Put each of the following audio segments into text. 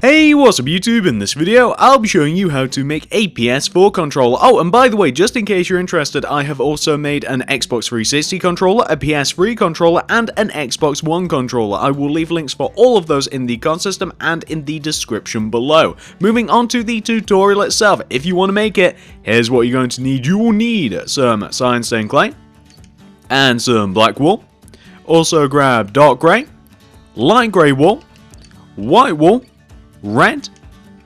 Hey, what's up YouTube? In this video, I'll be showing you how to make a PS4 controller. Oh, and by the way, just in case you're interested, I have also made an Xbox 360 controller, a PS3 controller, and an Xbox One controller. I will leave links for all of those in the COD system and in the description below. Moving on to the tutorial itself, if you want to make it, here's what you're going to need. You will need some Cyan stained clay, and some black wool. Also grab dark grey, light grey wool, white wool, red,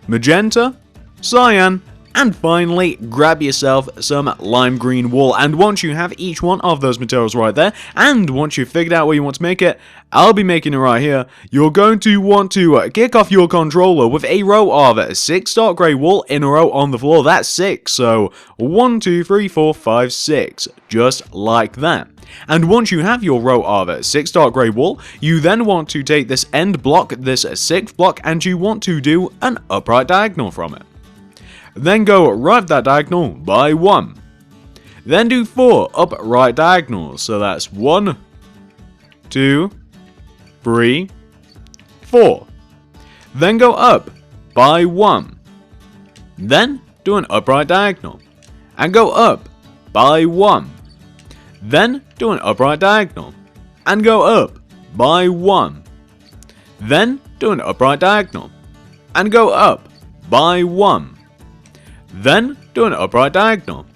magenta, cyan, and finally grab yourself some lime green wool. And once you have each one of those materials right there, and once you've figured out where you want to make it, I'll be making it right here, you're going to want to kick off your controller with a row of 6 dark grey wool in a row on the floor. That's 6, so 1, 2, 3, 4, 5, 6, just like that. And once you have your row of 6 dark grey wool, you then want to take this end block, this 6th block, and you want to do an upright diagonal from it. Then go right that diagonal by 1. Then do 4 upright diagonals, so that's 1, 2, 3, 4. Then go up by 1. Then do an upright diagonal, and go up by 1. Then do an upright diagonal, and go up by 1. Then do an upright diagonal, and go up by 1. Then do an upright diagonal,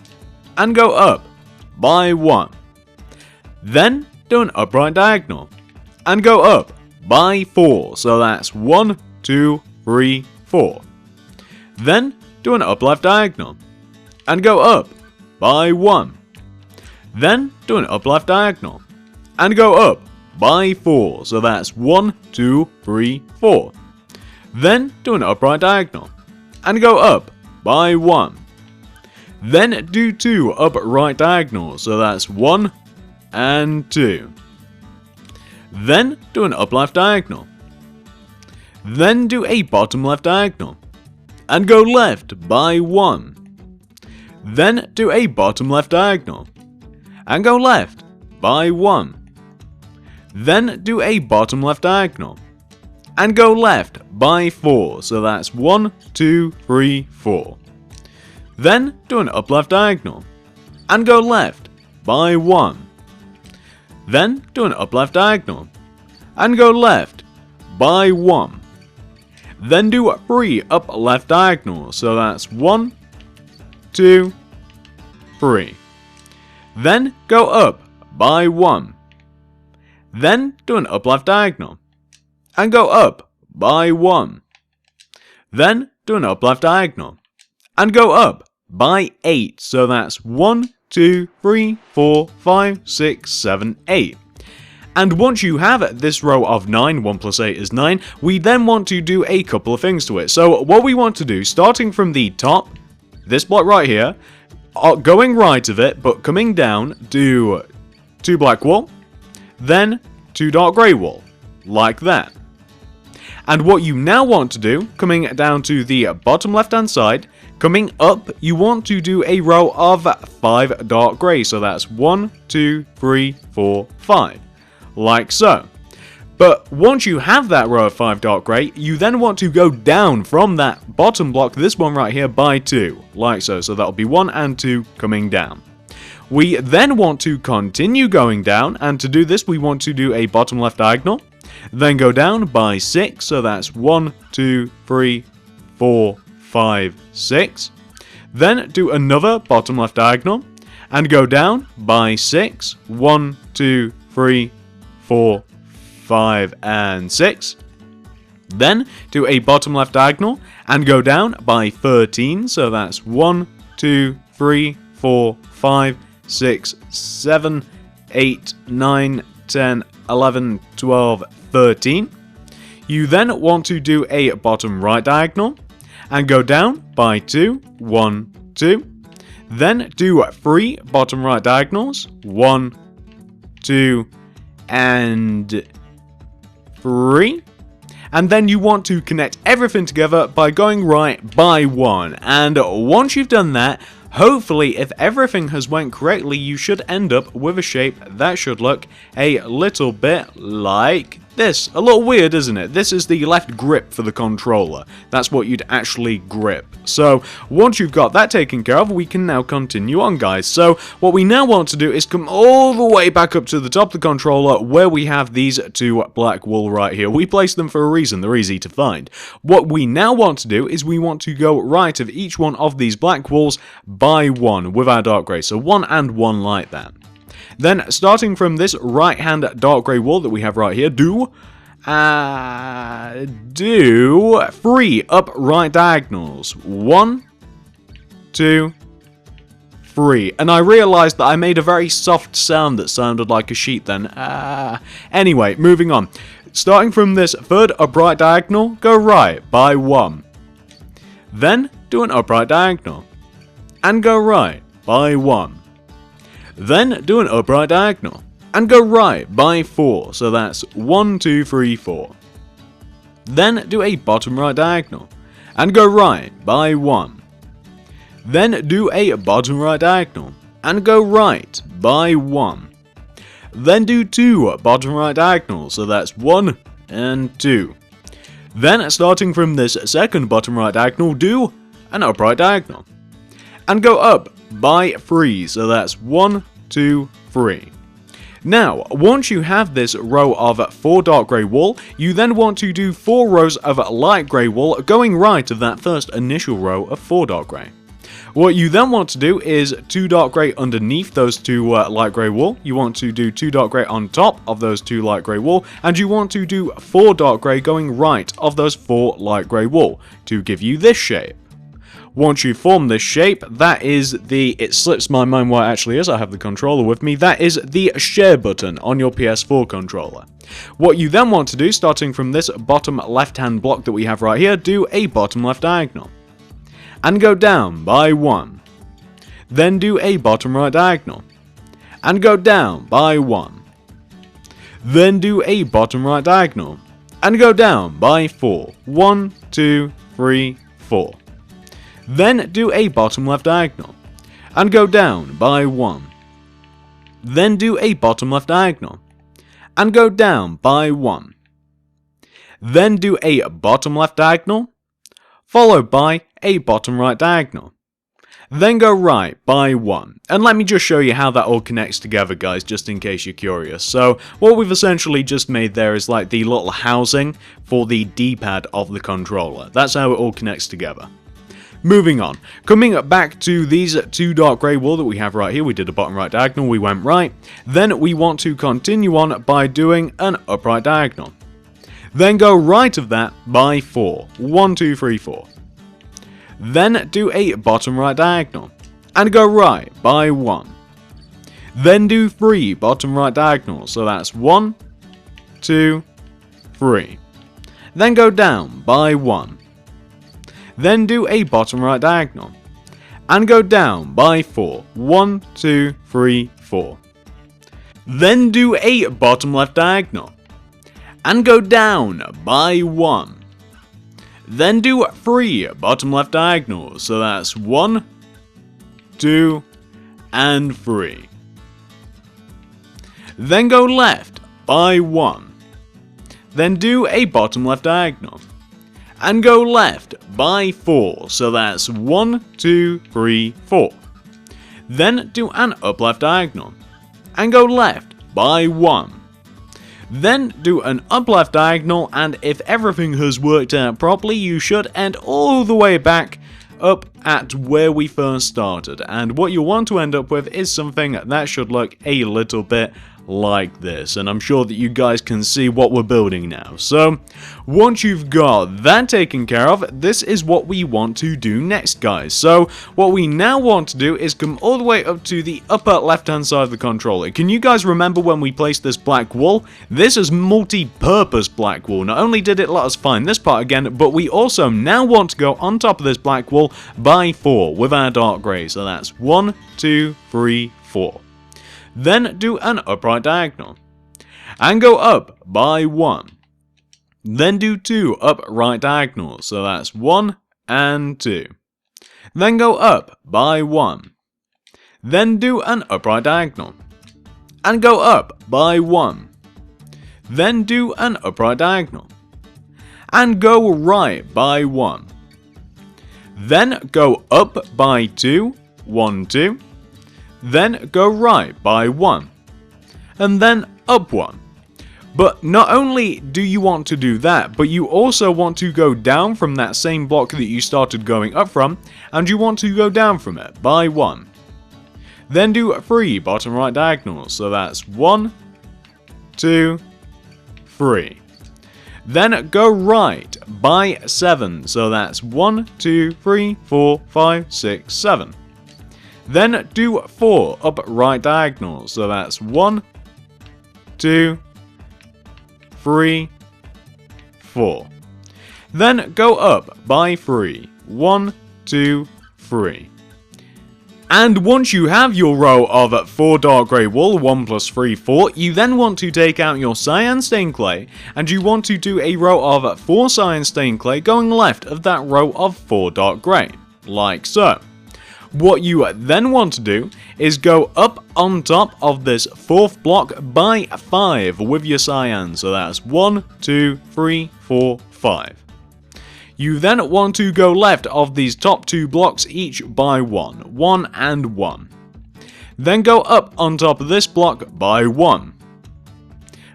and go up by 1. Then do an upright diagonal, and go up by 4, so that's 1, 2, 3, 4. Then do an up left diagonal, and go up by 1. Then do an up left diagonal, and go up by 4, so that's 1, 2, 3, 4. Then do an upright diagonal, and go up by 1. Then do 2 upright diagonals, so that's 1 and 2. Then do an up left diagonal. Then do a bottom left diagonal, and go left by 1. Then do a bottom left diagonal, and go left by 1. Then do a bottom left diagonal, and go left by 4, so that's 1, 2, 3, 4. Then do an up left diagonal, and go left by 1. Then do an up left diagonal, and go left by 1. Then do 3 up left diagonals, so that's 1, 2, 3. Then go up by 1. Then do an up left diagonal, and go up by 1. Then do an up left diagonal, and go up by 8, so that's 1, 2, 3, 4, 5, 6, 7, 8. And once you have this row of 9, 1 plus 8 is 9, we then want to do a couple of things to it. So what we want to do, starting from the top, this block right here, going right of it, but coming down, do 2 black wool, then 2 dark grey wool, like that. And what you now want to do, coming down to the bottom left hand side, coming up, you want to do a row of 5 dark grey, so that's 1, 2, 3, 4, 5, like so. But once you have that row of 5 dark grey, you then want to go down from that bottom block, this one right here, by 2, like so. So that'll be 1 and 2 coming down. We then want to continue going down, and to do this, we want to do a bottom left diagonal, then go down by 6, so that's 1, 2, 3, 4, 5, 6. Then do another bottom left diagonal, and go down by 6, 1, 2, 3, 4, 5, and 6. Then do a bottom left diagonal and go down by 13, so that's 1, 2, 3, 4, 5, 6, 7, 8, 9, 10, 11, 12, 13. You then want to do a bottom right diagonal and go down by 2, 1, 2. Then do 3 bottom right diagonals, 1, 2, and 3. And then you want to connect everything together by going right by 1. And once you've done that, hopefully if everything has went correctly, you should end up with a shape that should look a little bit like this. A little weird, isn't it? This is the left grip for the controller. That's what you'd actually grip. So, once you've got that taken care of, we can now continue on, guys. So, what we now want to do is come all the way back up to the top of the controller where we have these two black wool right here. We placed them for a reason. They're easy to find. What we now want to do is we want to go right of each one of these black wools by one with our dark grey. So, one and one like that. Then, starting from this right-hand dark grey wall that we have right here, do 3 upright diagonals. 1, 2, 3. And I realised that I made a very soft sound that sounded like a sheep then. Anyway, moving on. Starting from this third upright diagonal, go right by 1. Then, do an upright diagonal. And go right by 1. Then do an upright diagonal and go right by 4, so that's 1, 2, 3, 4. Then do a bottom right diagonal and go right by 1. Then do a bottom right diagonal and go right by 1. Then do 2 bottom right diagonals, so that's 1 and 2. Then starting from this second bottom right diagonal, do an upright diagonal and go up by 3, so that's 1, 2, 3. Now, once you have this row of 4 dark grey wool, you then want to do 4 rows of light grey wool going right of that first initial row of 4 dark grey. What you then want to do is 2 dark grey underneath those 2 light grey wool, you want to do 2 dark grey on top of those 2 light grey wool, and you want to do 4 dark grey going right of those 4 light grey wool to give you this shape. Once you form this shape, that is the, it slips my mind what it actually is, I have the controller with me, that is the share button on your PS4 controller. What you then want to do, starting from this bottom left hand block that we have right here, do a bottom left diagonal. And go down by 1. Then do a bottom right diagonal. And go down by 1. Then do a bottom right diagonal. And go down by 4. 1, 2, 3, 4. Then do a bottom left diagonal and go down by 1. Then do a bottom left diagonal and go down by 1. Then do a bottom left diagonal followed by a bottom right diagonal. Then go right by 1. And let me just show you how that all connects together, guys, just in case you're curious. So what we've essentially just made there is like the little housing for the D-pad of the controller. That's how it all connects together. Moving on, coming back to these 2 dark grey wool that we have right here, we did a bottom right diagonal, we went right. Then we want to continue on by doing an upright diagonal. Then go right of that by 4. 1, 2, 3, 4. Then do a bottom right diagonal and go right by 1. Then do 3 bottom right diagonals, so that's 1, 2, 3. Then go down by 1. Then do a bottom right diagonal and go down by 4. 1, 2, 3, 4. Then do a bottom left diagonal and go down by 1. Then do 3 bottom left diagonals, so that's 1, 2, and 3. Then go left by 1. Then do a bottom left diagonal and go left by 4, so that's 1, 2, 3, 4. Then do an up left diagonal and go left by 1. Then do an up left diagonal, and if everything has worked out properly, you should end all the way back up at where we first started. And what you want to end up with is something that should look a little bit like this, and I'm sure that you guys can see what we're building now. So once you've got that taken care of, this is what we want to do next, guys. So what we now want to do is come all the way up to the upper left hand side of the controller. Can you guys remember when we placed this black wool? This is multi-purpose black wool. Not only did it let us find this part again, but we also now want to go on top of this black wool by 4 with our dark grey. So that's 1, 2, 3, 4. Then do an upright diagonal and go up by 1. Then do 2 upright diagonals, so that's 1 and 2. Then go up by 1. Then do an upright diagonal and go up by 1. Then do an upright diagonal. And go right by 1. Then go up by 2, 1, 2. Then go right by 1. And then up 1. But not only do you want to do that, but you also want to go down from that same block that you started going up from, and you want to go down from it by 1. Then do 3 bottom right diagonals, so that's 1, 2, 3. Then go right by 7, so that's 1, 2, 3, 4, 5, 6, 7. Then do 4 upright diagonals, so that's 1, 2, 3, 4. Then go up by 3, 1, 2, 3. And once you have your row of 4 dark grey wool, 1 plus 3, 4, you then want to take out your cyan stained clay, and you want to do a row of 4 cyan stained clay going left of that row of 4 dark grey, like so. What you then want to do is go up on top of this 4th block by 5 with your cyan, so that's 1, 2, 3, 4, 5. You then want to go left of these top 2 blocks each by 1, 1 and 1. Then go up on top of this block by 1.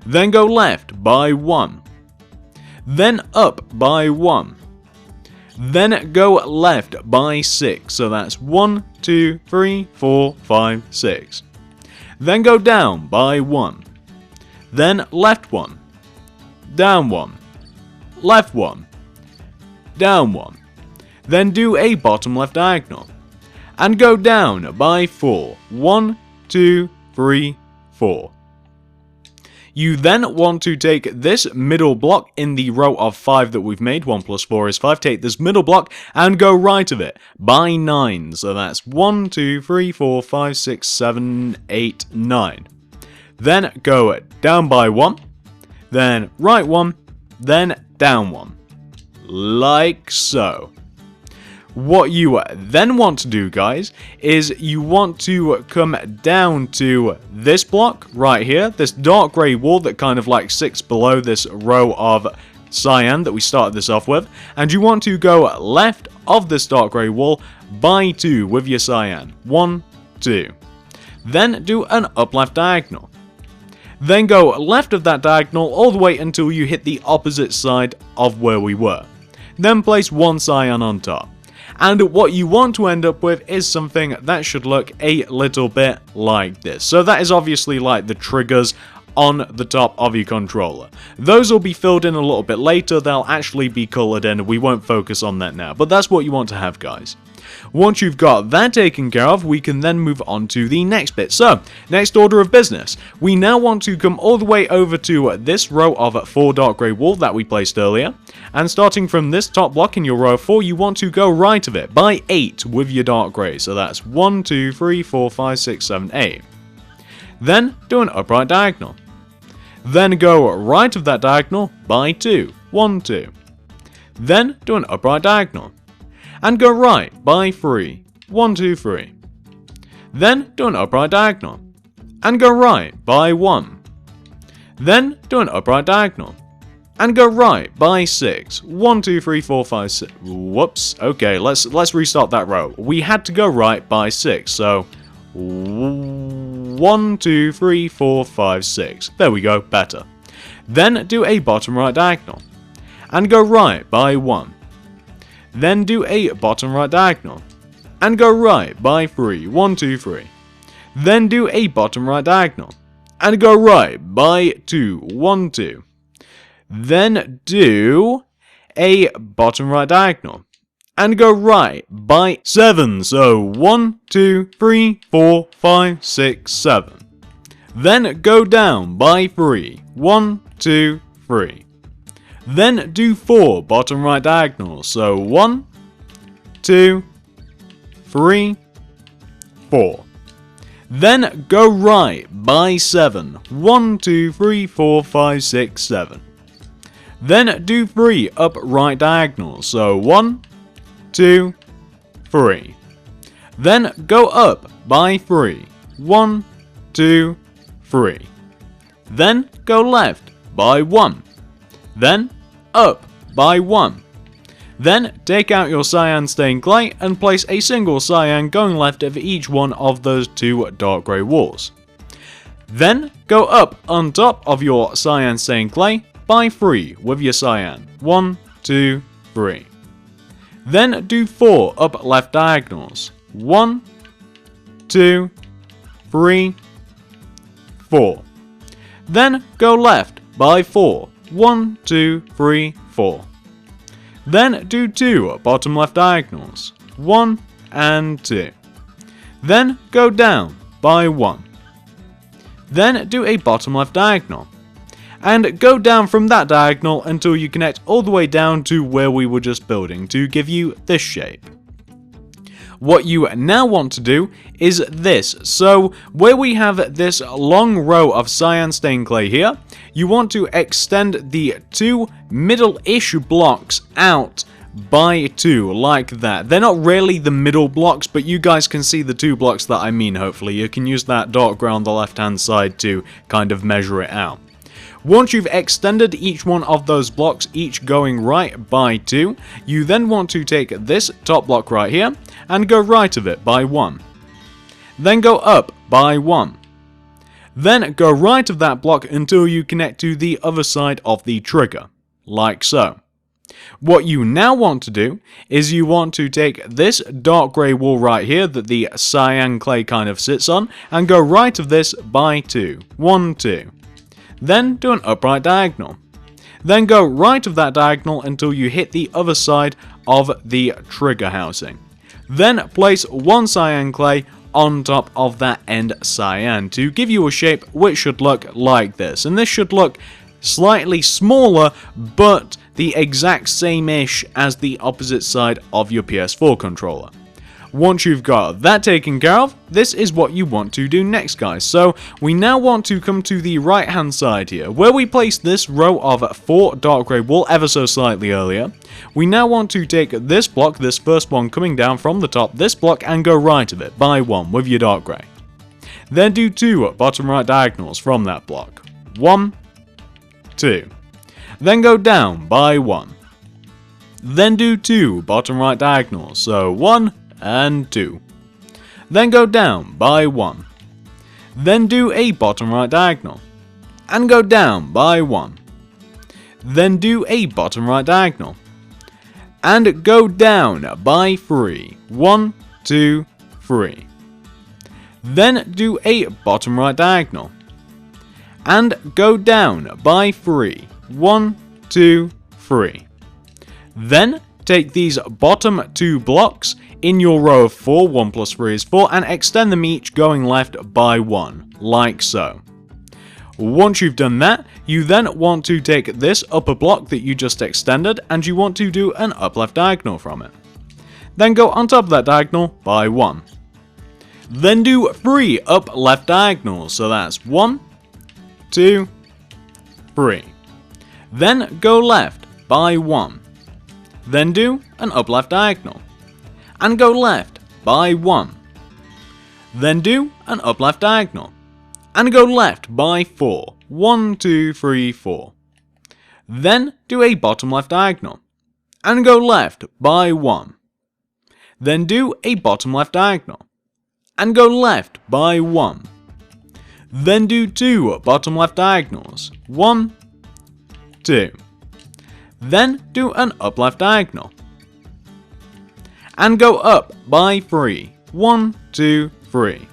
Then go left by 1. Then up by 1. Then go left by 6, so that's 1, 2, 3, 4, 5, 6. Then go down by 1. Then left 1. Down 1. Left 1. Down 1. Then do a bottom left diagonal. And go down by 4. 1, 2, 3, 4. You then want to take this middle block in the row of 5 that we've made, 1 plus 4 is 5, take this middle block and go right of it by 9, so that's 1, 2, 3, 4, 5, 6, 7, 8, 9. Then go down by 1, then right 1, then down 1, like so. What you then want to do, guys, is you want to come down to this block right here, this dark grey wall that kind of like sits below this row of cyan that we started this off with, and you want to go left of this dark grey wall by 2 with your cyan. 1, 2. Then do an up left diagonal. Then go left of that diagonal all the way until you hit the opposite side of where we were. Then place 1 cyan on top. And what you want to end up with is something that should look a little bit like this. So that is obviously like the triggers on the top of your controller. Those will be filled in a little bit later, they'll actually be coloured in, we won't focus on that now, but that's what you want to have, guys. Once you've got that taken care of, we can then move on to the next bit. So, next order of business. We now want to come all the way over to this row of 4 dark grey wool that we placed earlier. And starting from this top block in your row of 4, you want to go right of it by 8 with your dark grey. So that's 1, 2, 3, 4, 5, 6, 7, 8. Then do an upright diagonal. Then go right of that diagonal by 2. 1, 2. Then do an upright diagonal. And go right by 3. 1, 2, 3. Then do an upright diagonal. And go right by 1. Then do an upright diagonal. And go right by 6. 1, 2, 3, 4, 5, 6. Whoops. Okay, let's restart that row. We had to go right by 6, so 1, 2, 3, 4, 5, 6. There we go, better. Then do a bottom right diagonal. And go right by 1. Then do a bottom right diagonal. And go right by 3. 1, 2, 3. Then do a bottom right diagonal. And go right by 2. 1, 2. Then do a bottom right diagonal. And go right by 7. So 1, 2, 3, 4, 5, 6, 7. Then go down by 3. 1, 2, 3. Then do 4 bottom right diagonals. So 1, 2, 3, 4. Then go right by 7. 1, 2, 3, 4, 5, 6, 7. Then do 3 upright diagonals. So 1, 2, 3. Then go up by 3. 1, 2, 3. Then go left by 1. Then up by 1. Then take out your cyan stained clay and place a single cyan going left of each one of those 2 dark grey walls. Then go up on top of your cyan stained clay by 3 with your cyan. 1, 2, 3. Then do 4 up left diagonals. 1, 2, 3, 4. Then go left by 4. 1, 2, 3, 4. Then do 2 bottom left diagonals. 1 and 2. Then go down by 1. Then do a bottom left diagonal. And go down from that diagonal until you connect all the way down to where we were just building to give you this shape. What you now want to do is this. So where we have this long row of cyan stained clay here, you want to extend the 2 middle-ish blocks out by 2 like that. They're not really the middle blocks, but you guys can see the 2 blocks that I mean. Hopefully you can use that dark grey on the left hand side to kind of measure it out. Once you've extended each one of those blocks, each going right by 2, you then want to take this top block right here and go right of it by 1. Then go up by 1. Then go right of that block until you connect to the other side of the trigger, like so. What you now want to do is you want to take this dark grey wall right here that the cyan clay kind of sits on and go right of this by 2. 1, 2. Then do an upright diagonal. Then go right of that diagonal until you hit the other side of the trigger housing. Then place 1 cyan clay on top of that end cyan to give you a shape which should look like this. And this should look slightly smaller, but the exact same-ish as the opposite side of your PS4 controller. Once you've got that taken care of, this is what you want to do next, guys. So we now want to come to the right hand side here, where we placed this row of 4 dark grey wool ever so slightly earlier. We now want to take this block, this first one coming down from the top, this block, and go right of it by 1 with your dark grey. Then do 2 bottom right diagonals from that block. 1, 2. Then go down by 1. Then do 2 bottom right diagonals, so 1 and 2. Then go down by 1. Then do a bottom right diagonal. And go down by 1. Then do a bottom right diagonal. And go down by 3. 1, 2, 3. Then do a bottom right diagonal. And go down by 3. 1, 2, 3. Then take these bottom 2 blocks in your row of 4, 1 plus 3 is 4, and extend them each going left by 1, like so. Once you've done that, you then want to take this upper block that you just extended, and you want to do an up left diagonal from it. Then go on top of that diagonal by 1. Then do 3 up left diagonals, so that's 1, 2, 3. Then go left by 1. Then do an up left diagonal. And go left by 1. Then do an up left diagonal. And go left by 4. 1, 2, 3, 4. Then do a bottom left diagonal. And go left by 1. Then do a bottom left diagonal. And go left by 1. Then do 2 bottom left diagonals. 1, 2. Then do an up left diagonal. And go up by 3. 1, 2, 3.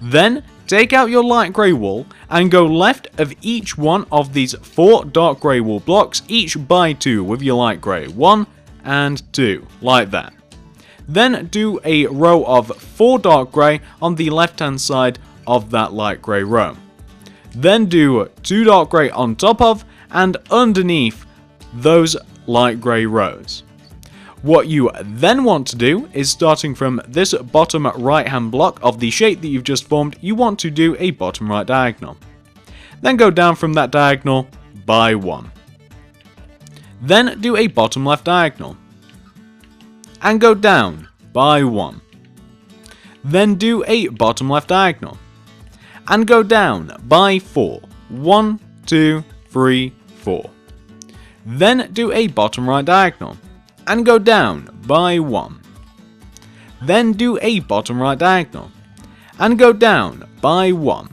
Then take out your light grey wool and go left of each one of these 4 dark grey wool blocks, each by 2 with your light grey. 1 and 2, like that. Then do a row of 4 dark grey on the left hand side of that light grey row. Then do 2 dark grey on top of and underneath those light grey rows. What you then want to do is, starting from this bottom right hand block of the shape that you've just formed, you want to do a bottom right diagonal. Then go down from that diagonal by 1. Then do a bottom left diagonal. And go down by 1. Then do a bottom left diagonal. And go down by 4. 1, 2, 3, 4. Then do a bottom right diagonal and go down by 1. Then do a bottom right diagonal and go down by 1.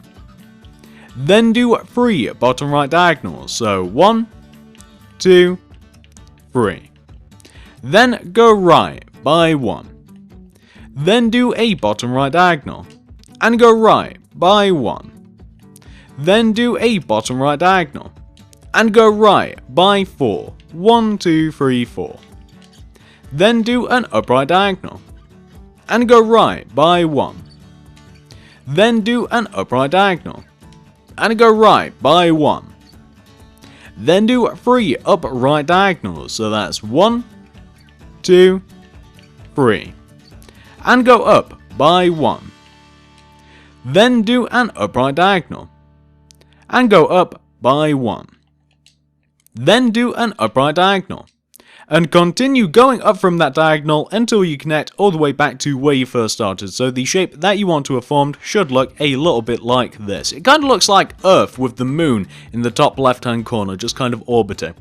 Then do 3 bottom right diagonals, so 1, 2, 3. Then go right by 1. Then do a bottom right diagonal and go right by 1. Then do a bottom right diagonal and go right by 4. 1, 2, 3, 4. Then do an upright diagonal and go right by 1. Then do an upright diagonal and go right by 1. Then do 3 upright diagonals, so that's 1, 2, 3. And go up by 1. Then do an upright diagonal and go up by 1. Then do an upright diagonal and continue going up from that diagonal until you connect all the way back to where you first started. So the shape that you want to have formed should look a little bit like this. It kind of looks like Earth with the moon in the top left hand corner, just kind of orbiting.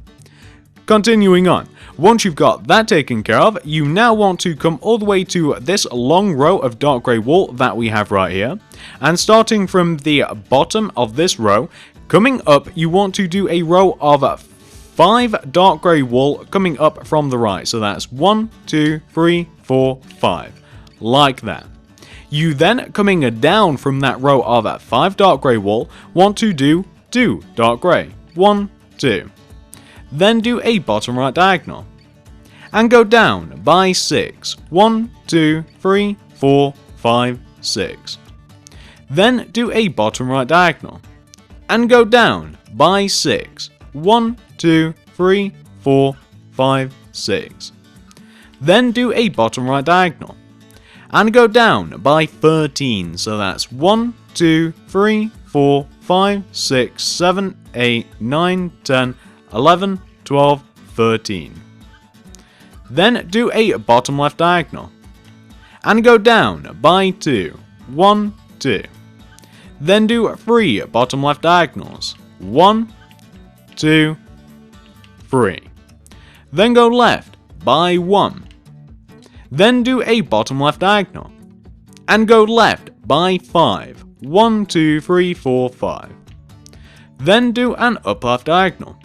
Continuing on, once you've got that taken care of, you now want to come all the way to this long row of dark grey wall that we have right here. And starting from the bottom of this row, coming up, you want to do a row of 5 dark grey wall coming up from the right. So that's 1, 2, 3, 4, 5. Like that. You then, coming down from that row of 5 dark grey wall, want to do 2 dark grey. 1, 2. Then do a bottom right diagonal and go down by 6. 1, 2, 3, 4, 5, 6. Then do a bottom right diagonal and go down by 6. 1, 2, 3, 4, 5, 6. Then do a bottom right diagonal and go down by 13. So that's 1, 2, 3, 4, 5, 6, 7, 8, 9, 10, 11, 12, 13. Then do a bottom left diagonal and go down by 2. 1, 2. Then do 3 bottom left diagonals. 1, 2, 3. Then go left by 1. Then do a bottom left diagonal and go left by 5. 1, 2, 3, 4, 5. Then do an up left diagonal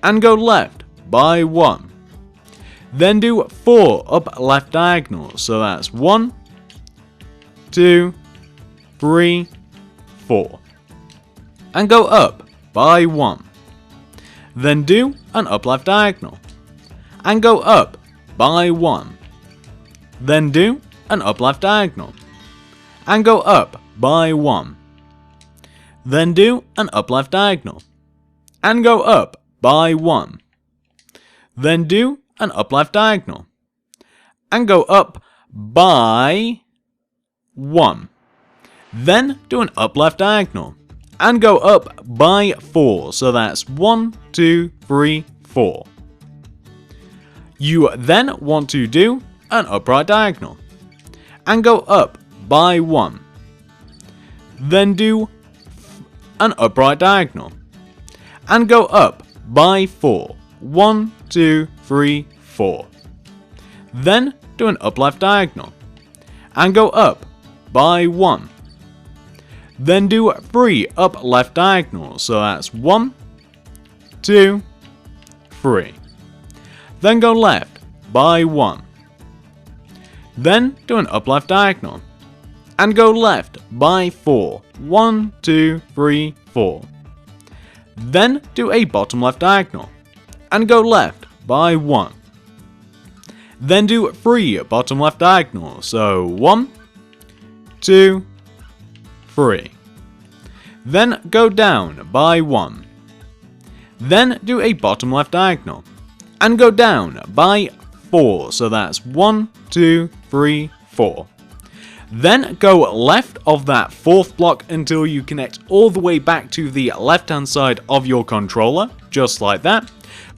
and go left by 1. Then do 4 up left diagonals, so that's 1, 2, 3, 4. And go up by 1. Then do an up left diagonal and go up by 1. Then do an up left diagonal and go up by 1. Then do an up left diagonal and go up by 1. Then do an up left diagonal and go up by 1. Then do an up left diagonal and go up by 4. So that's 1, 2, 3, 4. You then want to do an upright diagonal and go up by 1. Then do an upright diagonal and go up by 4. 1, 2, 3, 4. Then do an up left diagonal and go up by 1. Then do 3 up left diagonals, so that's 1, 2, 3. Then go left by 1. Then do an up left diagonal and go left by 4. 1, 2, 3, 4. Then do a bottom left diagonal and go left by 1. Then do 3 bottom left diagonals, so 1, 2, 3. Then go down by 1. Then do a bottom left diagonal and go down by 4, so that's 1, 2, 3, 4. Then go left of that 4th block until you connect all the way back to the left hand side of your controller, just like that.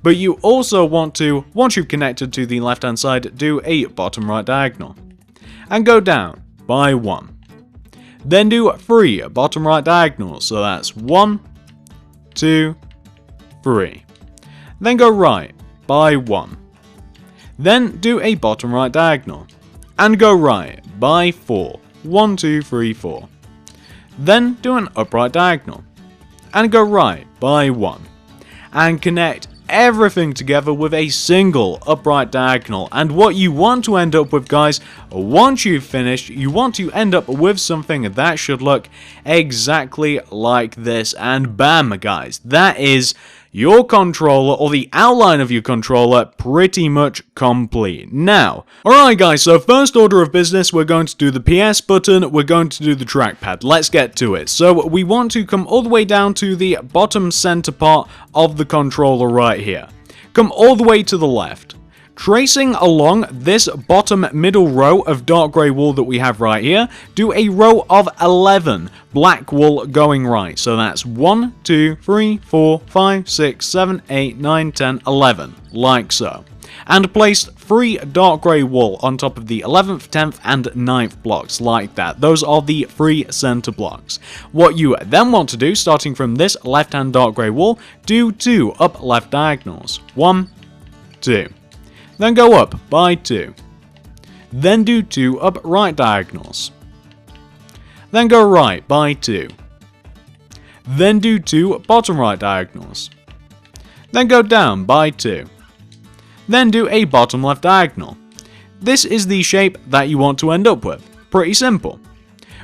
But you also want to, once you've connected to the left hand side, do a bottom right diagonal and go down by 1. Then do 3 bottom right diagonals, so that's 1, 2, 3. Then go right by 1. Then do a bottom right diagonal. And go right by 4. 1, 2, 3, 4. Then do an upright diagonal. And go right by 1. And connect everything together with a single upright diagonal. And what you want to end up with, guys, once you've finished, you want to end up with something that should look exactly like this. And bam, guys, that is your controller, or the outline of your controller, pretty much complete. Now, alright guys, so first order of business, we're going to do the PS button, we're going to do the trackpad. Let's get to it. So we want to come all the way down to the bottom center part of the controller right here. Come all the way to the left. Tracing along this bottom middle row of dark grey wool that we have right here, do a row of 11 black wool going right. So that's 1, 2, 3, 4, 5, 6, 7, 8, 9, 10, 11, like so. And place 3 dark grey wool on top of the 11th, 10th, and 9th blocks, like that. Those are the 3 center blocks. What you then want to do, starting from this left-hand dark grey wool, do 2 up left diagonals. 1, 2. Then go up by 2. Then do 2 up right diagonals. Then go right by 2. Then do 2 bottom right diagonals. Then go down by 2. Then do a bottom left diagonal. This is the shape that you want to end up with. Pretty simple.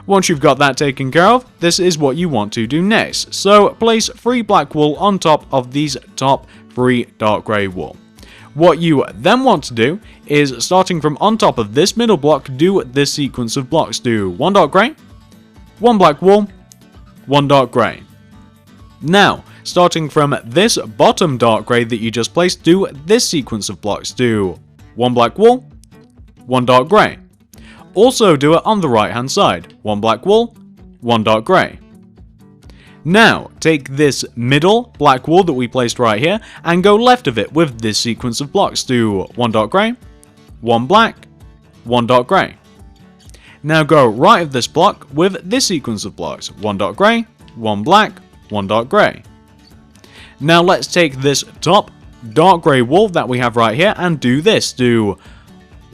Once you've got that taken care of, this is what you want to do next. So place 3 black wool on top of these top 3 dark grey wool. What you then want to do is, starting from on top of this middle block, do this sequence of blocks. Do 1 dark grey, 1 black wool, 1 dark grey. Now, starting from this bottom dark grey that you just placed, do this sequence of blocks. Do 1 black wool, 1 dark grey. Also do it on the right hand side. 1 black wool, 1 dark grey. Now, take this middle black wool that we placed right here and go left of it with this sequence of blocks. Do 1 dark grey, 1 black, 1 dark grey. Now go right of this block with this sequence of blocks. 1 dark grey, 1 black, 1 dark grey. Now let's take this top dark grey wool that we have right here and do this. Do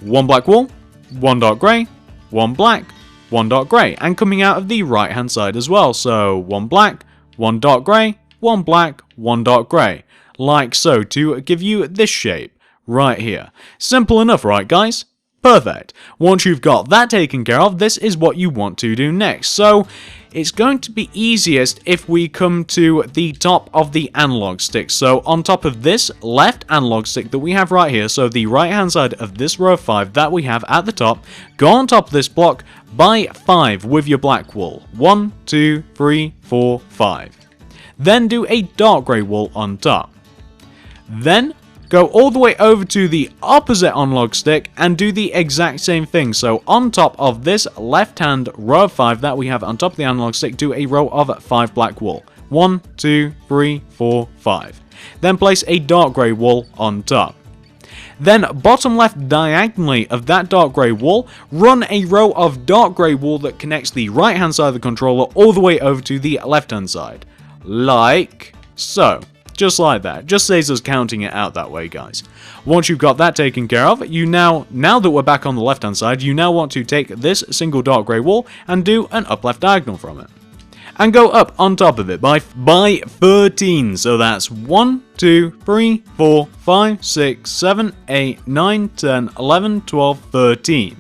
1 black wool, 1 dark grey, 1 black, 1 dark grey, and coming out of the right hand side as well. So 1 black, 1 dark grey, 1 black, 1 dark grey, like so, to give you this shape right here. Simple enough, right guys? Perfect. Once you've got that taken care of, this is what you want to do next. So it's going to be easiest if we come to the top of the analog stick. So on top of this left analog stick that we have right here, so the right hand side of this row of 5 that we have at the top, go on top of this block by 5 with your black wool. 1, 2, 3, 4, 5. Then do a dark grey wool on top. Then go all the way over to the opposite analog stick and do the exact same thing. So on top of this left hand row of 5 that we have on top of the analog stick, do a row of 5 black wool. 1, 2, 3, 4, 5. Then place a dark grey wool on top. Then bottom left diagonally of that dark grey wool, run a row of dark grey wool that connects the right hand side of the controller all the way over to the left hand side. Like so. Just like that. Just saves us counting it out that way, guys. Once you've got that taken care of, you now that we're back on the left hand side, you now want to take this single dark grey wool and do an up left diagonal from it. And go up on top of it by 13. So that's 1, 2, 3, 4, 5, 6, 7, 8, 9, 10, 11, 12, 13.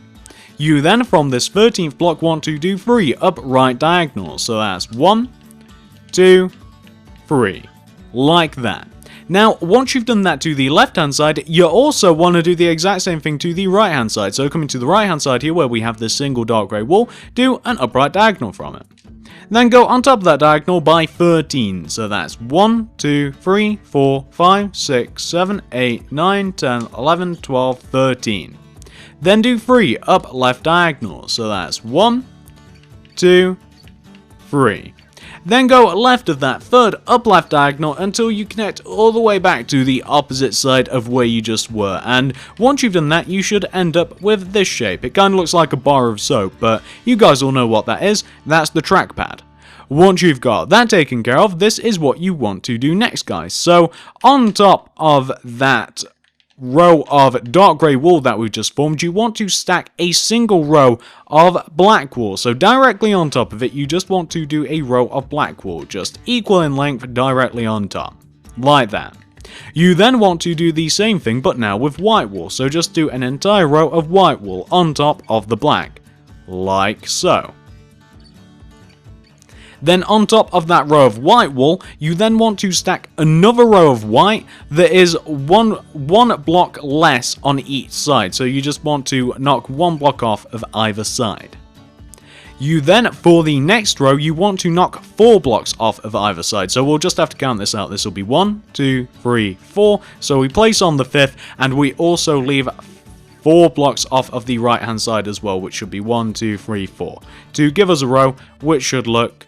You then from this 13th block want to do 3 upright diagonals. So that's 1, 2, 3. Like that. Now, once you've done that to the left-hand side, you also want to do the exact same thing to the right-hand side. So coming to the right-hand side here, where we have this single dark grey wool, do an upright diagonal from it. Then go on top of that diagonal by 13. So that's 1, 2, 3, 4, 5, 6, 7, 8, 9, 10, 11, 12, 13. Then do 3 up left diagonals. So that's 1, 2, 3. Then go left of that third up left diagonal until you connect all the way back to the opposite side of where you just were. And once you've done that, you should end up with this shape. It kind of looks like a bar of soap, but you guys all know what that is. That's the trackpad. Once you've got that taken care of, this is what you want to do next, guys. So on top of that row of dark grey wool that we've just formed, you want to stack a single row of black wool. So directly on top of it, you just want to do a row of black wool, just equal in length directly on top, like that. You then want to do the same thing, but now with white wool. So just do an entire row of white wool on top of the black, like so. Then on top of that row of white wool, you then want to stack another row of white that is one block less on each side. So you just want to knock one block off of either side. You then, for the next row, you want to knock 4 blocks off of either side. So we'll just have to count this out. This will be 1, 2, 3, 4. So we place on the 5th, and we also leave 4 blocks off of the right hand side as well, which should be 1, 2, 3, 4, to give us a row which should look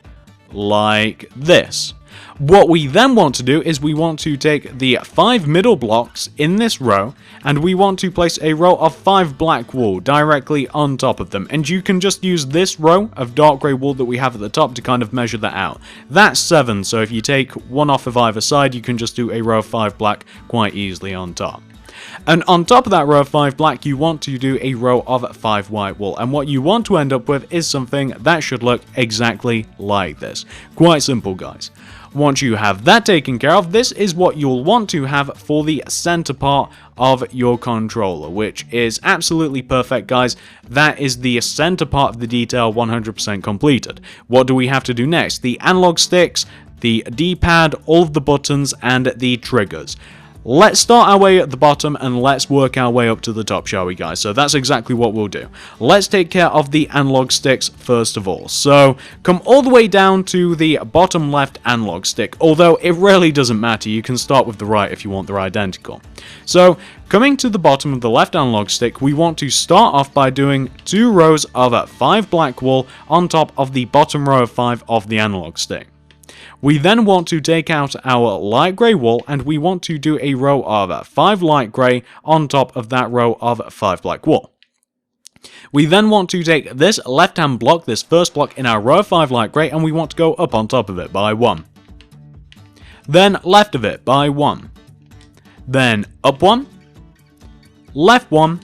like this. What we then want to do is we want to take the 5 middle blocks in this row, and we want to place a row of 5 black wool directly on top of them. And you can just use this row of dark grey wool that we have at the top to kind of measure that out. That's 7, so if you take one off of either side, you can just do a row of 5 black quite easily on top. And on top of that row of 5 black, you want to do a row of 5 white wool. And what you want to end up with is something that should look exactly like this. Quite simple, guys. Once you have that taken care of, this is what you'll want to have for the center part of your controller, which is absolutely perfect, guys. That is the center part of the detail 100% completed. What do we have to do next? The analog sticks, the D-pad, all of the buttons, and the triggers. Let's start our way at the bottom and let's work our way up to the top, shall we, guys? So that's exactly what we'll do. Let's take care of the analog sticks first of all. So come all the way down to the bottom left analog stick, although it really doesn't matter. You can start with the right if you want they're identical. So coming to the bottom of the left analog stick, we want to start off by doing 2 rows of 5 black wool on top of the bottom row of 5 of the analog stick. We then want to take out our light grey wool, and we want to do a row of 5 light grey on top of that row of 5 black wool. We then want to take this left hand block, this first block in our row of 5 light grey, and we want to go up on top of it by 1. Then left of it by 1. Then up 1, left 1,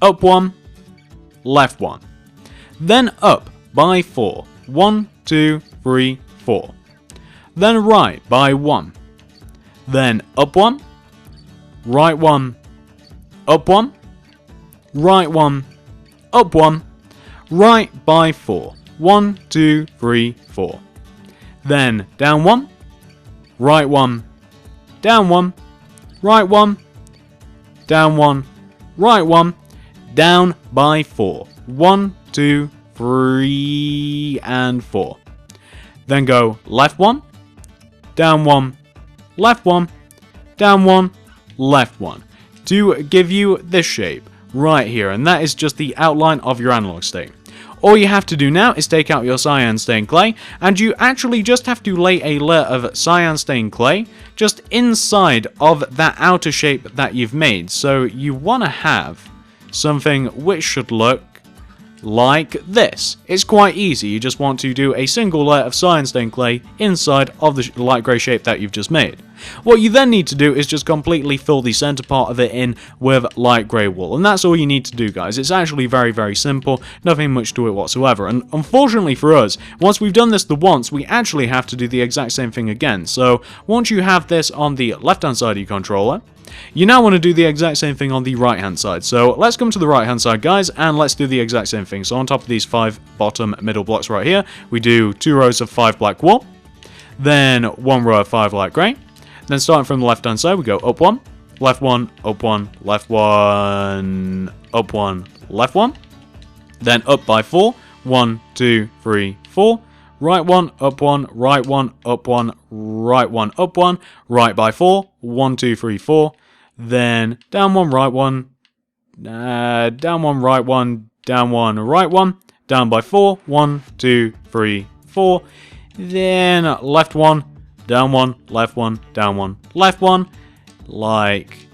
up 1, left 1. Then up by 4. 1, 2, 3, 4. Then right by 1. Then up 1, right 1, up 1, right 1, up 1, right by 4. 1, 2, 3, 4. Then down 1, right 1, down 1, right 1, down 1, right 1, down by 4. 1, 2, 3, and 4. Then go left 1, down 1, left 1, down 1, left 1, to give you this shape right here, and that is just the outline of your analog stick. All you have to do now is take out your cyan stained clay, and you actually just have to lay a layer of cyan stained clay just inside of that outer shape that you've made. So you want to have something which should look like this. It's quite easy. You just want to do a single layer of cyan stained clay inside of the light grey shape that you've just made. What you then need to do is just completely fill the center part of it in with light grey wool, and that's all you need to do, guys. It's actually very, very simple, nothing much to it whatsoever. And unfortunately for us, once we've done this the once, we actually have to do the exact same thing again. So once you have this on the left hand side of your controller, you now want to do the exact same thing on the right hand side. So let's come to the right hand side, guys, and let's do the exact same thing. So on top of these 5 bottom middle blocks right here, we do 2 rows of 5 black wool, then 1 row of 5 light grey. Then starting from the left hand side, we go up 1, left 1, up 1, left 1, up 1, left 1. Then up by 4, 1, 2, 3, 4. Right 1, up 1, right 1, up 1, right 1, up 1, right by 4, 1, 2, 3, 4. Then down 1, right 1, down 1, right 1, down 1, right 1, down by 4, 1, 2, 3, 4. Then left 1, down 1, left 1, down 1, left 1, like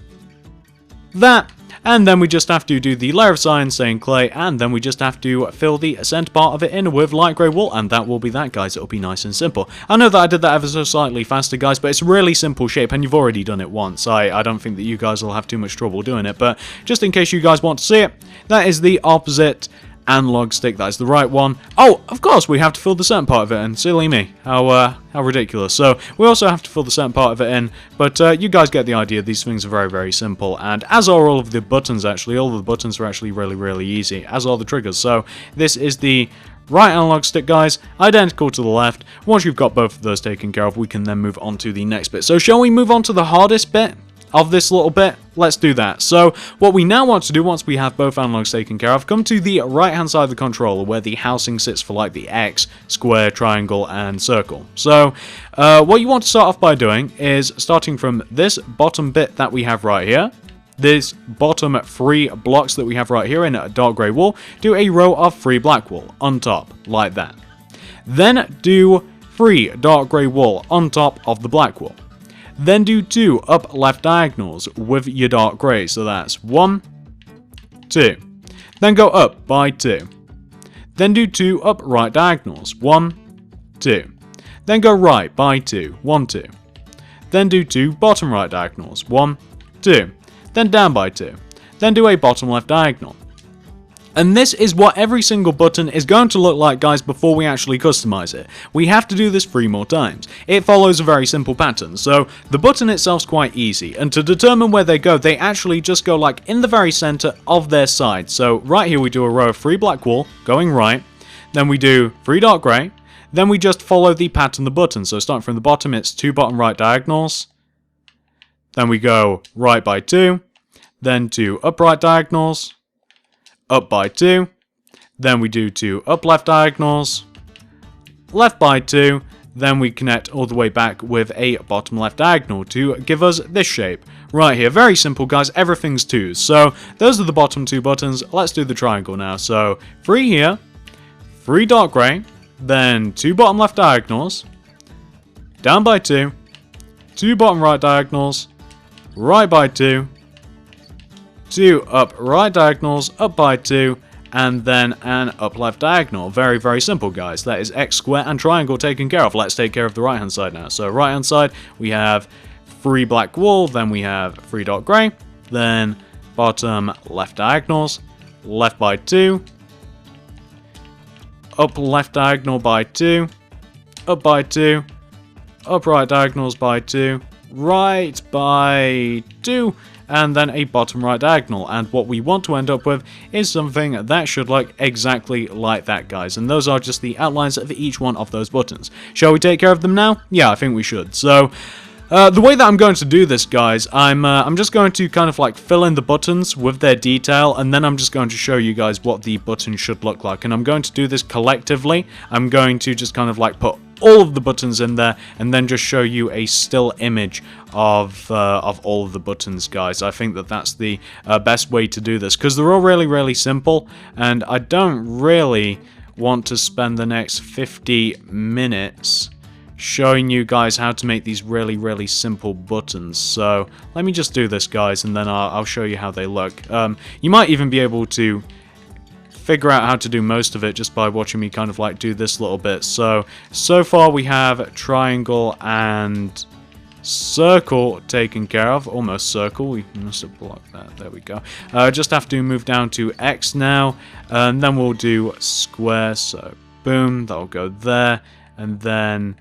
that. And then we just have to do the layer of Cyan, saying clay, and then we just have to fill the center part of it in with light grey wool, and that will be that, guys. It'll be nice and simple. I know that I did that ever so slightly faster, guys, but it's a really simple shape, and you've already done it once. I don't think that you guys will have too much trouble doing it, but just in case you guys want to see it, that is the opposite analog stick. That is the right one. Oh, of course, we have to fill the center part of it in. Silly me. How ridiculous. So, we also have to fill the center part of it in, but you guys get the idea. These things are very, very simple, and as are all of the buttons, actually. All of the buttons are actually really, really easy, as are the triggers. So, this is the right analog stick, guys, identical to the left. Once you've got both of those taken care of, we can then move on to the next bit. So, shall we move on to the hardest bit of this little bit? Let's do that. So what we now want to do, once we have both analogs taken care of, come to the right hand side of the controller where the housing sits for like the X, square, triangle, and circle. So what you want to start off by doing is starting from this bottom bit that we have right here, this bottom 3 blocks that we have right here in dark grey wool, do a row of 3 black wool on top, like that. Then do 3 dark grey wool on top of the black wool. Then do 2 up left diagonals with your dark grey, so that's 1, 2. Then go up by 2. Then do 2 up right diagonals, 1, 2. Then go right by 2, 1, 2. Then do 2 bottom right diagonals, 1, 2. Then down by 2. Then do a bottom left diagonal. And this is what every single button is going to look like, guys, before we actually customize it. We have to do this 3 more times. It follows a very simple pattern, so the button itself's quite easy, and to determine where they go, they actually just go like in the very center of their side. So right here we do a row of 3 black wool going right, then we do 3 dark grey, then we just follow the pattern of the button. So starting from the bottom, it's 2 bottom right diagonals, then we go right by 2, then 2 upright diagonals, up by 2, then we do 2 up left diagonals, left by 2, then we connect all the way back with a bottom left diagonal to give us this shape. Right here, very simple, guys, everything's 2s. So those are the bottom 2 buttons. Let's do the triangle now. So 3 here, 3 dark grey, then 2 bottom left diagonals, down by 2, 2 bottom right diagonals, right by 2, 2 up right diagonals, up by 2, and then an up left diagonal. Very, very simple, guys. That is X, square, and triangle taken care of. Let's take care of the right hand side now. So right hand side, we have 3 black wool, then we have 3 dark grey, then bottom left diagonals, left by 2, up left diagonal by 2, up by 2, up right diagonals by 2, right by 2, and then a bottom right diagonal. And what we want to end up with is something that should look exactly like that, guys. And those are just the outlines of each one of those buttons. Shall we take care of them now? Yeah, I think we should. So the way that I'm going to do this, guys, I'm just going to kind of like fill in the buttons with their detail, and then I'm just going to show you guys what the button should look like. And I'm going to do this collectively. I'm going to just kind of like put all of the buttons in there, and then just show you a still image of all of the buttons, guys. I think that that's the best way to do this, because they're all really, really simple, and I don't really want to spend the next 50 minutes showing you guys how to make these really, really simple buttons. So let me just do this, guys, and then I'll show you how they look. You might even be able to figure out how to do most of it just by watching me kind of like do this little bit. So far we have triangle and circle taken care of. Almost circle. We must have blocked that. There we go. Just have to move down to X now, and then we'll do square. So boom, that'll go there, and then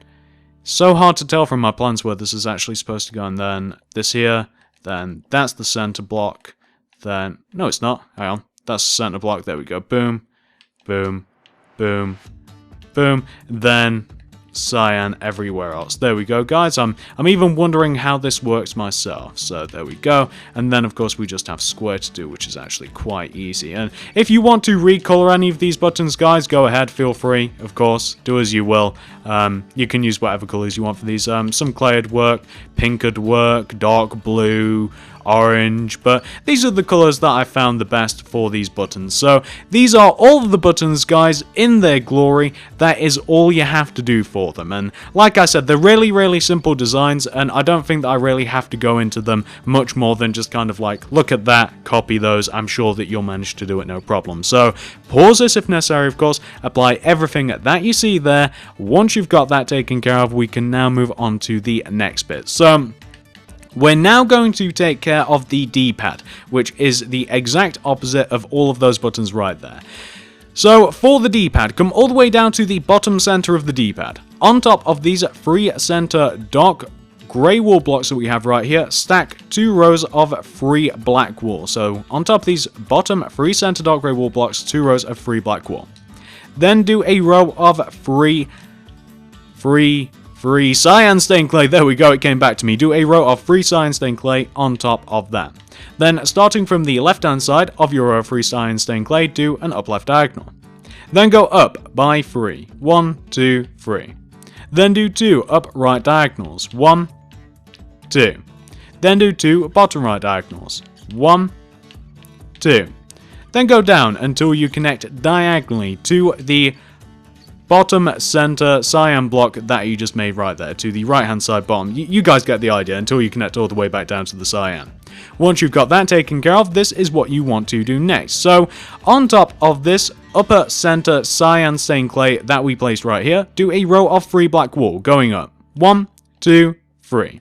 so hard to tell from my plans where this is actually supposed to go. And then this here, then that's the center block. Then no, it's not. Hang on. That's the center block. There we go. Boom, boom, boom, boom. Then cyan everywhere else. There we go, guys. I'm even wondering how this works myself. So there we go. And then of course we just have square to do, which is actually quite easy. And if you want to recolor any of these buttons, guys, go ahead. Feel free, of course. Do as you will. You can use whatever colors you want for these. Some clay would work, pink would work, dark blue, orange, but these are the colors that I found the best for these buttons. So these are all of the buttons, guys, in their glory. That is all you have to do for them, and like I said, they're really simple designs, and I don't think that I really have to go into them much more than just kind of like, look at that, copy those. I'm sure that you'll manage to do it no problem. So pause this if necessary, of course, apply everything that you see there. Once you've got that taken care of, we can now move on to the next bit. So we're now going to take care of the D-pad, which is the exact opposite of all of those buttons right there. So for the D-pad, come all the way down to the bottom center of the D-pad. On top of these 3 center dark grey wall blocks that we have right here, stack 2 rows of 3 black wall. So on top of these bottom 3 center dark grey wall blocks, 2 rows of 3 black wall. Then do a row of 3 cyan stained clay. There we go, it came back to me. Do a row of 3 cyan stained clay on top of that. Then, starting from the left hand side of your row of 3 cyan stained clay, do an up left diagonal. Then go up by 3. 1, 2, 3. Then do 2 up right diagonals. 1, 2. Then do 2 bottom right diagonals. 1, 2. Then go down until you connect diagonally to the bottom center cyan block that you just made right there, to the right hand side bottom. You guys get the idea, until you connect all the way back down to the cyan. Once you've got that taken care of, this is what you want to do next. So on top of this upper center cyan stained clay that we placed right here, do a row of 3 black wool going up. 1, 2, 3.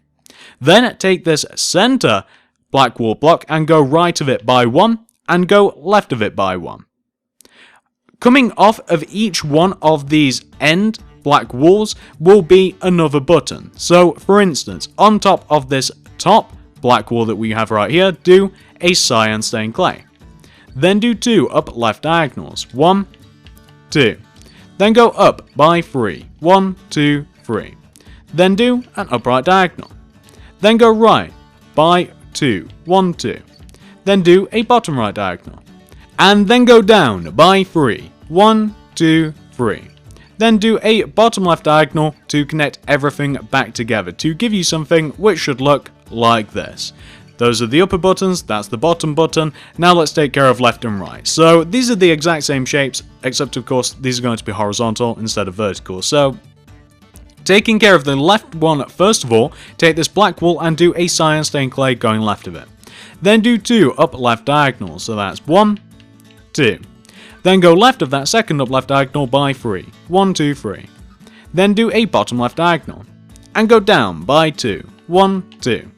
Then take this center black wool block and go right of it by 1 and go left of it by 1. Coming off of each one of these end black walls will be another button. So for instance, on top of this top black wall that we have right here, do a cyan stained clay. Then do 2 up left diagonals. 1, 2. Then go up by 3. 1, 2, 3. Then do an upright diagonal. Then go right by 2. 1, 2. Then do a bottom right diagonal. And then go down by 3. 1, 2, 3. Then do a bottom left diagonal to connect everything back together to give you something which should look like this. Those are the upper buttons, that's the bottom button. Now let's take care of left and right. So these are the exact same shapes, except of course these are going to be horizontal instead of vertical. So taking care of the left one first of all, take this black wool and do a cyan stained clay going left of it. Then do 2 up left diagonals, so that's 1, 2. Then go left of that second up left diagonal by 3. 1, 2, 3. Then do a bottom left diagonal. And go down by 2. 1, 2.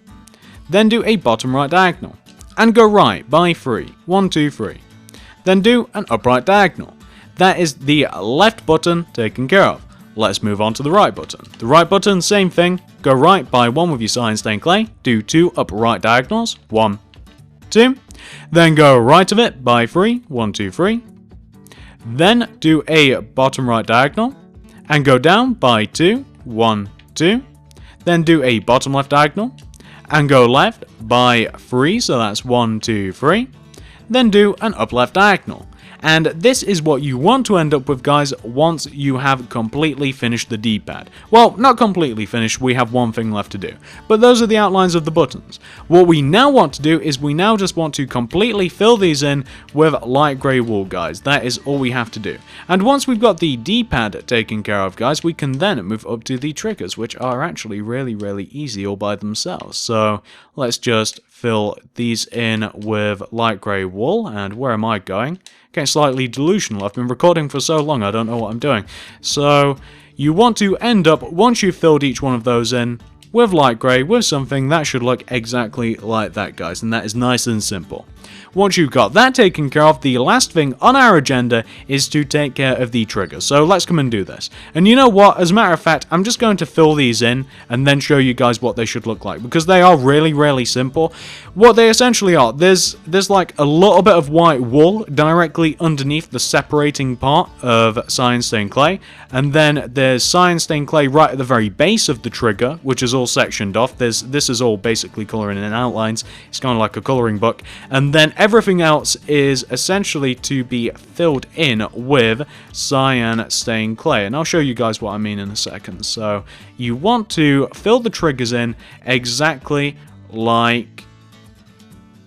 Then do a bottom right diagonal. And go right by 3. 1, 2, 3. Then do an upright diagonal. That is the left button taken care of. Let's move on to the right button. The right button, same thing. Go right by 1 with your cyan stained clay. Do 2 upright diagonals. 1, 2. Then go right of it by 3. 1, 2, 3. Then do a bottom right diagonal. And go down by 2. 1, 2. Then do a bottom left diagonal. And go left by 3. So that's 1, 2, 3. Then do an up left diagonal. And this is what you want to end up with, guys, once you have completely finished the D-pad. Well, not completely finished, we have one thing left to do. But those are the outlines of the buttons. What we now want to do is we now just want to completely fill these in with light grey wool, guys. That is all we have to do. And once we've got the D-pad taken care of, guys, we can then move up to the triggers, which are actually really easy all by themselves. So let's just fill these in with light grey wool. And where am I going? Getting slightly delusional. I've been recording for so long I don't know what I'm doing. So you want to end up, once you've filled each one of those in with light grey, with something that should look exactly like that, guys, and that is nice and simple. Once you've got that taken care of, the last thing on our agenda is to take care of the triggers. So let's come and do this. And you know what, as a matter of fact, I'm just going to fill these in and then show you guys what they should look like, because they are really simple. What they essentially are, there's like a little bit of white wool directly underneath the separating part of cyan stained clay, and then there's cyan stained clay right at the very base of the trigger, which is all sectioned off. This is all basically colouring in outlines. It's kind of like a colouring book. And then everything else is essentially to be filled in with cyan stained clay. And I'll show you guys what I mean in a second. So you want to fill the triggers in exactly like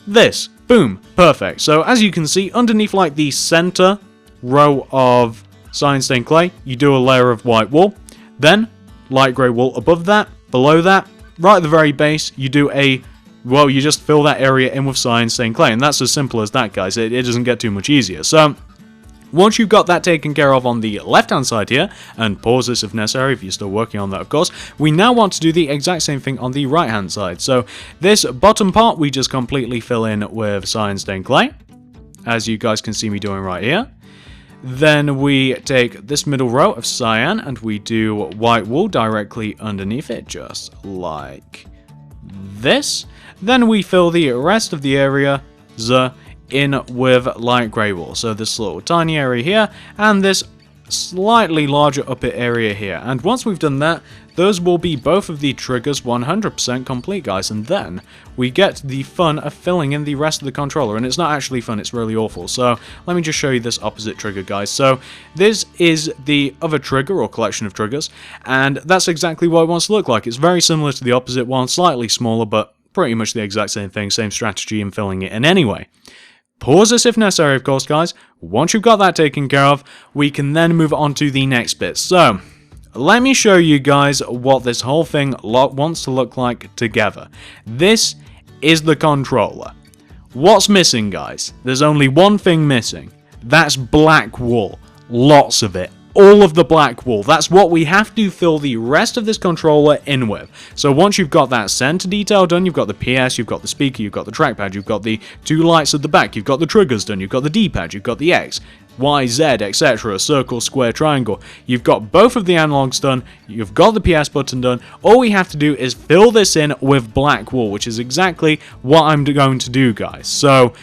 this. Boom. Perfect. So as you can see, underneath like the center row of cyan stained clay, you do a layer of white wool. Then light grey wool above that. Below that, right at the very base, you do you just fill that area in with cyan stained clay. And that's as simple as that, guys. It doesn't get too much easier. So once you've got that taken care of on the left-hand side here, and pause this if necessary if you're still working on that, of course, we now want to do the exact same thing on the right-hand side. So this bottom part, we just completely fill in with cyan stained clay, as you guys can see me doing right here. Then we take this middle row of cyan, and we do white wool directly underneath it, just like this. Then we fill the rest of the area in with light grey wool. So this little tiny area here, and this slightly larger upper area here. And once we've done that, those will be both of the triggers 100% complete, guys. And then we get the fun of filling in the rest of the controller. And it's not actually fun, it's really awful. So let me just show you this opposite trigger, guys. So this is the other trigger or collection of triggers, and that's exactly what it wants to look like. It's very similar to the opposite one, slightly smaller, but pretty much the exact same thing, same strategy in filling it in anyway. Pause this if necessary, of course, guys. Once you've got that taken care of, we can then move on to the next bit. So, let me show you guys what this whole thing wants to look like together. This is the controller. What's missing, guys? There's only one thing missing. That's black wool. Lots of it. All of the black wool. That's what we have to fill the rest of this controller in with. So once you've got that center detail done, you've got the PS, you've got the speaker, you've got the trackpad, you've got the two lights at the back, you've got the triggers done, you've got the D-pad, you've got the X, Y, Z, etc., circle, square, triangle. You've got both of the analogs done, you've got the PS button done. All we have to do is fill this in with black wool, which is exactly what I'm going to do, guys. So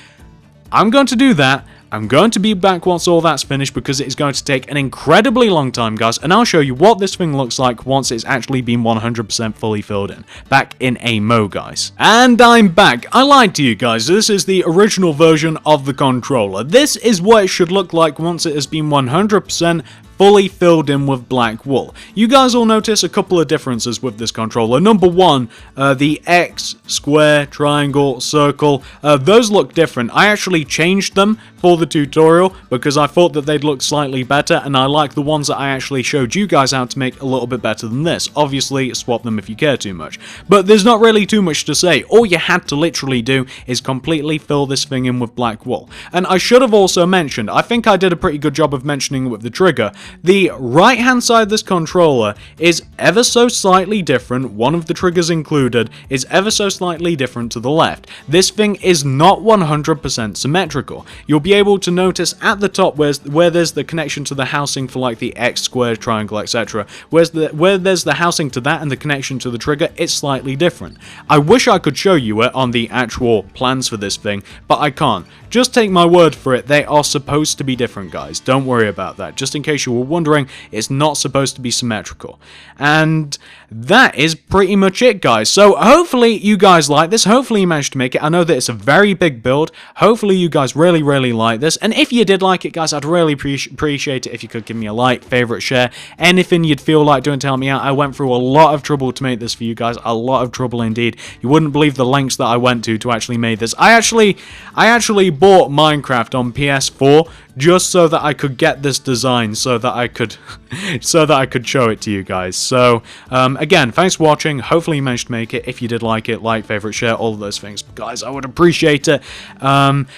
I'm going to do that. I'm going to be back once all that's finished because it is going to take an incredibly long time, guys, and I'll show you what this thing looks like once it's actually been 100% fully filled in. Back in a mo, guys. And I'm back. I lied to you guys. This is the original version of the controller. This is what it should look like once it has been 100% fully filled in with black wool. You guys will notice a couple of differences with this controller. Number one, the X, square, triangle, circle, those look different. I actually changed them for the tutorial because I thought that they'd look slightly better, and I like the ones that I actually showed you guys how to make a little bit better than this. Obviously, swap them if you care too much. But there's not really too much to say. All you had to literally do is completely fill this thing in with black wool. And I should have also mentioned, I think I did a pretty good job of mentioning with the trigger, the right hand side of this controller is ever so slightly different. One of the triggers included is ever so slightly different to the left. This thing is not 100% symmetrical. You'll be able to notice at the top where there's the connection to the housing for like the X, square, triangle, etc. Where there's the housing to that and the connection to the trigger, it's slightly different. I wish I could show you it on the actual plans for this thing, but I can't. Just take my word for it, they are supposed to be different, guys. Don't worry about that. Just in case you were wondering, it's not supposed to be symmetrical. And that is pretty much it, guys. So hopefully you guys like this. Hopefully you managed to make it. I know that it's a very big build. Hopefully you guys really, really like this. And if you did like it, guys, I'd really appreciate it if you could give me a like, favorite, share, anything you'd feel like doing to help me out. I went through a lot of trouble to make this for you guys. A lot of trouble indeed. You wouldn't believe the lengths that I went to actually make this. I actually bought Minecraft on PS4 just so that I could get this design, so that I could show it to you guys. So again, thanks for watching. Hopefully you managed to make it. If you did like it, like, favorite, share, all of those things, guys, I would appreciate it.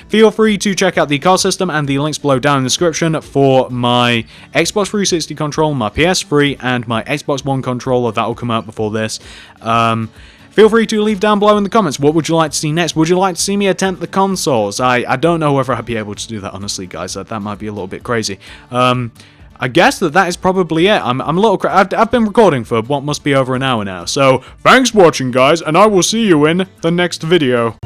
Feel free to check out the card system and the links below down in the description for my Xbox 360 controller, my PS3, and my Xbox One controller that will come out before this. Feel free to leave down below in the comments, what would you like to see next? Would you like to see me attempt the consoles? I don't know whether I'd be able to do that, honestly, guys. That might be a little bit crazy. I guess that is probably it. I'm a little I've been recording for what must be over an hour now. So, thanks for watching, guys, and I will see you in the next video.